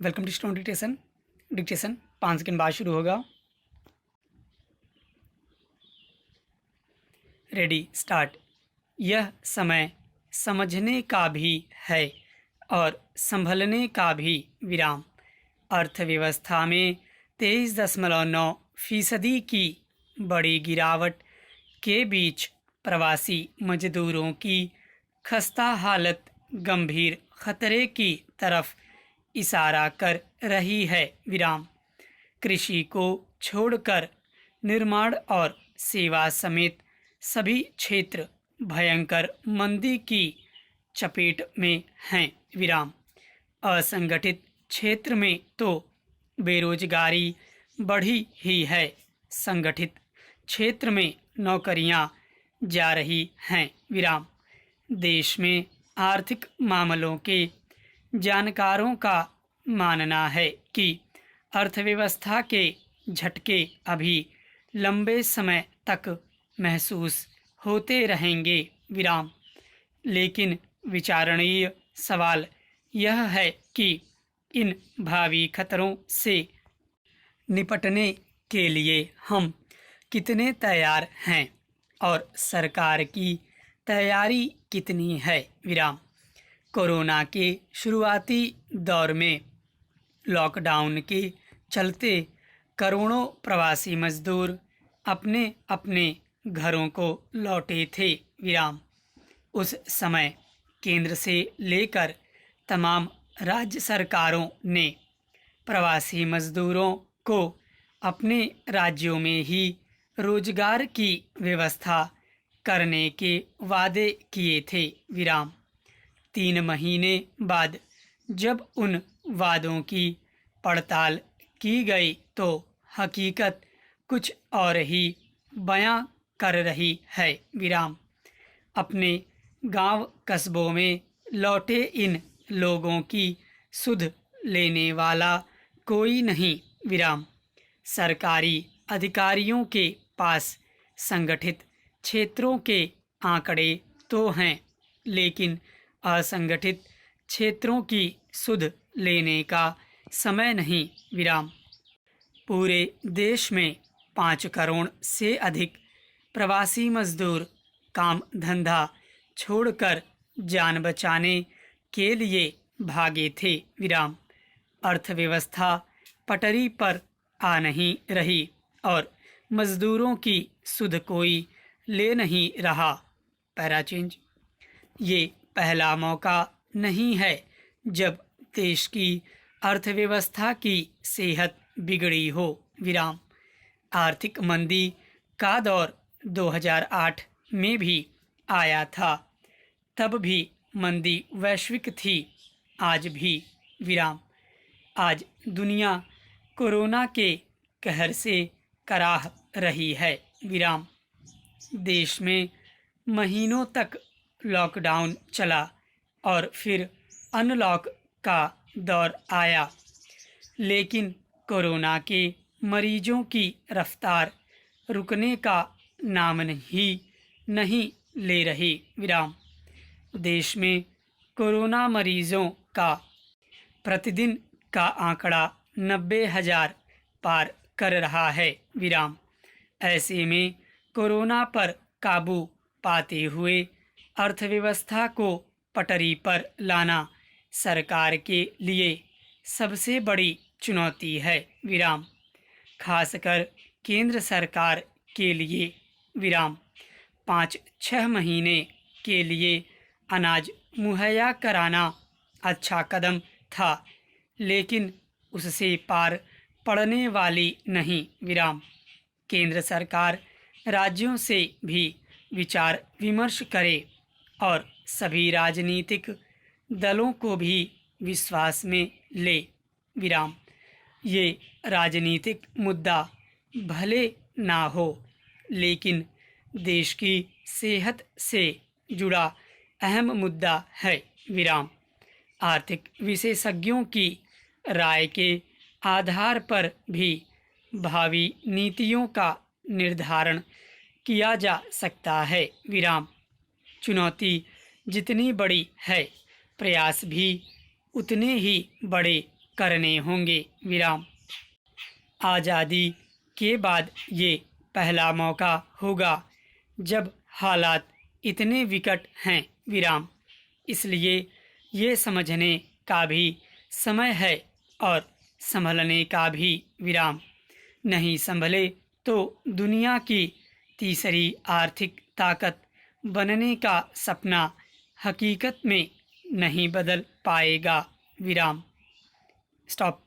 Welcome to stone dictation. Dictation 5 second बाद शुरू होगा। Ready start. यह समय समझने का भी है और संभलने का भी विराम। अर्थव्यवस्था में 23.9% की बड़ी गिरावट के बीच प्रवासी मजदूरों की खस्ता हालत गंभीर खतरे की तरफ इशारा कर रही है। विराम। कृषि को छोड़कर निर्माण और सेवा समेत सभी क्षेत्र भयंकर मंदी की चपेट में हैं। विराम। असंगठित क्षेत्र में तो बेरोजगारी बढ़ी ही है, संगठित क्षेत्र में नौकरियां जा रही हैं। विराम। देश में आर्थिक मामलों के जानकारों का मानना है कि अर्थव्यवस्था के झटके अभी लंबे समय तक महसूस होते रहेंगे। विराम। लेकिन विचारणीय सवाल यह है कि इन भावी खतरों से निपटने के लिए हम कितने तैयार हैं और सरकार की तैयारी कितनी है। विराम। कोरोना के शुरुआती दौर में लॉकडाउन के चलते करोड़ों प्रवासी मजदूर अपने अपने घरों को लौटे थे। विराम। उस समय केंद्र से लेकर तमाम राज्य सरकारों ने प्रवासी मजदूरों को अपने राज्यों में ही रोजगार की व्यवस्था करने के वादे किए थे। विराम। 3 महीने बाद जब उन वादों की पड़ताल की गई तो हकीकत कुछ और ही बयां कर रही है। विराम। अपने गांव कस्बों में लौटे इन लोगों की सुध लेने वाला कोई नहीं। विराम। सरकारी अधिकारियों के पास संगठित क्षेत्रों के आंकड़े तो हैं, लेकिन असंगठित क्षेत्रों की सुध लेने का समय नहीं। विराम। पूरे देश में 5 करोड़ से अधिक प्रवासी मजदूर काम धंधा छोड़कर जान बचाने के लिए भागे थे। विराम। अर्थव्यवस्था पटरी पर आ नहीं रही और मजदूरों की सुध कोई ले नहीं रहा। Para change. ये पहला मौका नहीं है जब देश की अर्थव्यवस्था की सेहत बिगड़ी हो। विराम। आर्थिक मंदी का दौर 2008 में भी आया था, तब भी मंदी वैश्विक थी, आज भी। विराम। आज दुनिया कोरोना के कहर से कराह रही है। विराम। देश में महीनों तक लॉकडाउन चला और फिर अनलॉक का दौर आया, लेकिन कोरोना के मरीजों की रफ्तार रुकने का नाम नहीं ले रही। विराम। देश में कोरोना मरीजों का प्रतिदिन का आंकड़ा 90,000 पार कर रहा है। विराम। ऐसे में कोरोना पर काबू पाते हुए अर्थव्यवस्था को पटरी पर लाना सरकार के लिए सबसे बड़ी चुनौती है। विराम। खासकर केंद्र सरकार के लिए। विराम। 5-6 महीने के लिए अनाज मुहैया कराना अच्छा कदम था, लेकिन उससे पार पड़ने वाली नहीं। विराम। केंद्र सरकार राज्यों से भी विचार विमर्श करे और सभी राजनीतिक दलों को भी विश्वास में ले। विराम। ये राजनीतिक मुद्दा भले ना हो, लेकिन देश की सेहत से जुड़ा अहम मुद्दा है। विराम। आर्थिक विशेषज्ञों की राय के आधार पर भी भावी नीतियों का निर्धारण किया जा सकता है। विराम। चुनौती जितनी बड़ी है, प्रयास भी उतने ही बड़े करने होंगे विराम। आज़ादी के बाद ये पहला मौका होगा जब हालात इतने विकट हैं विराम। इसलिए ये समझने का भी समय है और संभलने का भी विराम। नहीं संभले तो दुनिया की तीसरी आर्थिक ताकत बनने का सपना हकीकत में नहीं बदल पाएगा विराम। स्टॉप।